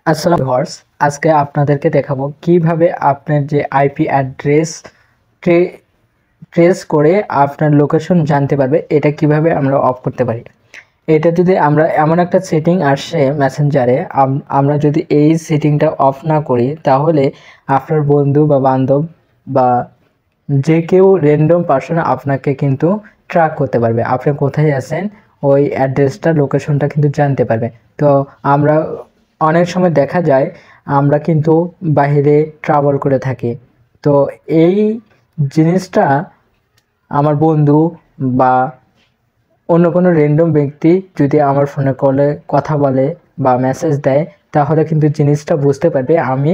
আসসালামু ভিউয়ার্স, আজকে আপনাদেরকে দেখাবো কিভাবে আপনার যে আইপি অ্যাড্রেস ট্রেস করে আপনার লোকেশন জানতে পারবে। এটা কিভাবে আমরা অফ করতে পারি। এটা যদি আমরা এমন একটা সেটিং আসে মেসেঞ্জারে, আমরা যদি এই সেটিংটা অফ না করি তাহলে আপনার বন্ধু বা বান্ধব বা যে কেউ র্যান্ডম পার্সন আপনাকে কিন্তু ট্র্যাক করতে পারবে। আপনি কোথায় আছেন ওই অ্যাড্রেসটা লোকেশনটা কিন্তু জানতে পারবে। তো আমরা অনেক সময় দেখা যায় আমরা কিন্তু বাইরে ট্রাভেল করে থাকি। তো এই জিনিসটা আমার বন্ধু বা অন্য কোনো র্যান্ডম ব্যক্তি যদি আমার ফোনে কলে কথা বলে বা মেসেজ দেয় তাহলে কিন্তু জিনিসটা বুঝতে পারবে আমি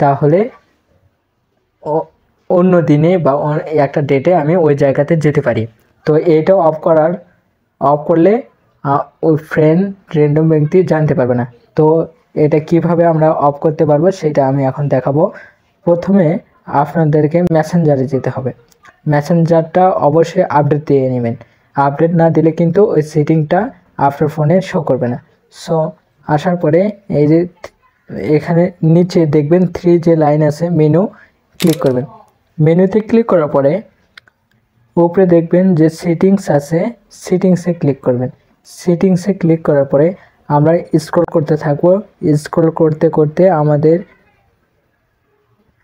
তাহলে অন্য দিনে বা একটা ডেটে আমি ওই জায়গাতে যেতে পারি। তো এইটাও অফ করলে ওই র্যান্ডম ব্যক্তি জানতে পারবে না। তো এটা কিভাবে আমরা অফ করতে পারবো সেটা আমি এখন দেখাবো। প্রথমে আপনাদেরকে মেসেঞ্জারে যেতে হবে। মেসেঞ্জারটা অবশ্যই আপডেট দিয়ে নেবেন। আপডেট না দিলে কিন্তু ওই সেটিংটা আপনার ফোনে শো করবে না। সো আসার পরে এই যে এখানে নিচে দেখবেন 3 যে লাইন আছে মেনু ক্লিক করবেন। মেনুতে ক্লিক করার পরে উপরে দেখবেন যে সেটিংস আছে, সেটিংসে ক্লিক করবেন। সেটিংসে ক্লিক করার পরে আমরা স্ক্রল করতে থাকবো। স্ক্রল করতে করতে আমাদের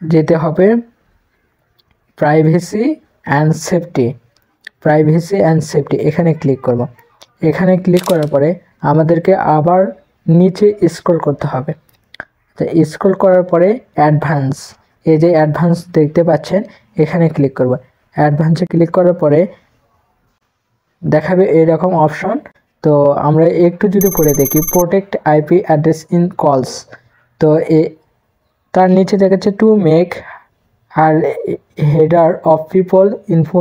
যেতে হবে প্রাইভেসি অ্যান্ড সেফটি। এখানে ক্লিক করব। এখানে ক্লিক করার পরে আমাদেরকে আবার নিচে স্ক্রল করতে হবে। তো স্ক্রল করার পরে অ্যাডভান্স, এই যে অ্যাডভান্স দেখতে পাচ্ছেন এখানে ক্লিক করব। অ্যাডভান্সে ক্লিক করার পরে দেখাবে এরকম অপশন। তো আমরা একটু যদি পড়ে দেখি প্রোটেক্ট আইপি অ্যাড্রেস ইন কলস। তো তার নিচে দেখাচ্ছে to make our header of people info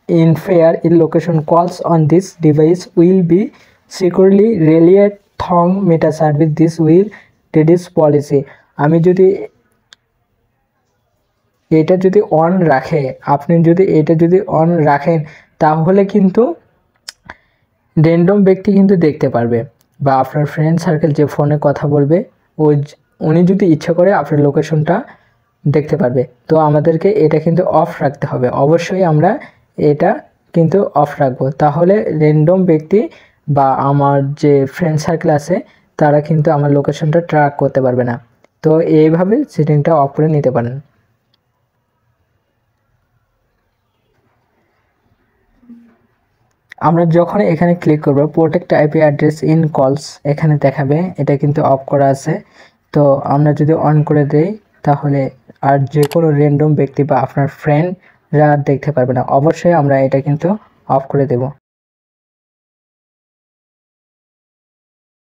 in fair in location calls on this device will be securely relayed through Meta service this will reduce policy. আমি যদি এটা যদি অন রাখে, আপনি যদি এটা যদি অন রাখেন তাহলে কিন্তু র্যান্ডম ব্যক্তি কিন্তু দেখতে পারবে বা আপনার ফ্রেন্ড সার্কেল যে ফোনে কথা বলবে উনি যদি ইচ্ছা করে আপনার লোকেশনটা দেখতে পারবে। তো আমাদেরকে এটা কিন্তু অফ রাখতে হবে। অবশ্যই আমরা এটা কিন্তু অফ রাখবো, তাহলে র্যান্ডম ব্যক্তি বা আমার যে ফ্রেন্ড সার্কেল আছে তারা কিন্তু আমার লোকেশনটা ট্র্যাক করতে পারবে না। তো এইভাবে সেটিংটা অফ করে নিতে পারেন। আমরা যখন এখানে ক্লিক করব প্রোটেক্ট আইপি অ্যাড্রেস ইন কলস এখানে দেখাবে এটা কিন্তু অফ করা আছে। তো আমরা যদি অন করে দেই তাহলে আর যে কোনো র্যান্ডম ব্যক্তি বা আপনার ফ্রেন্ডরা দেখতে পারবে না। অবশ্যই আমরা এটা কিন্তু অফ করে দেব।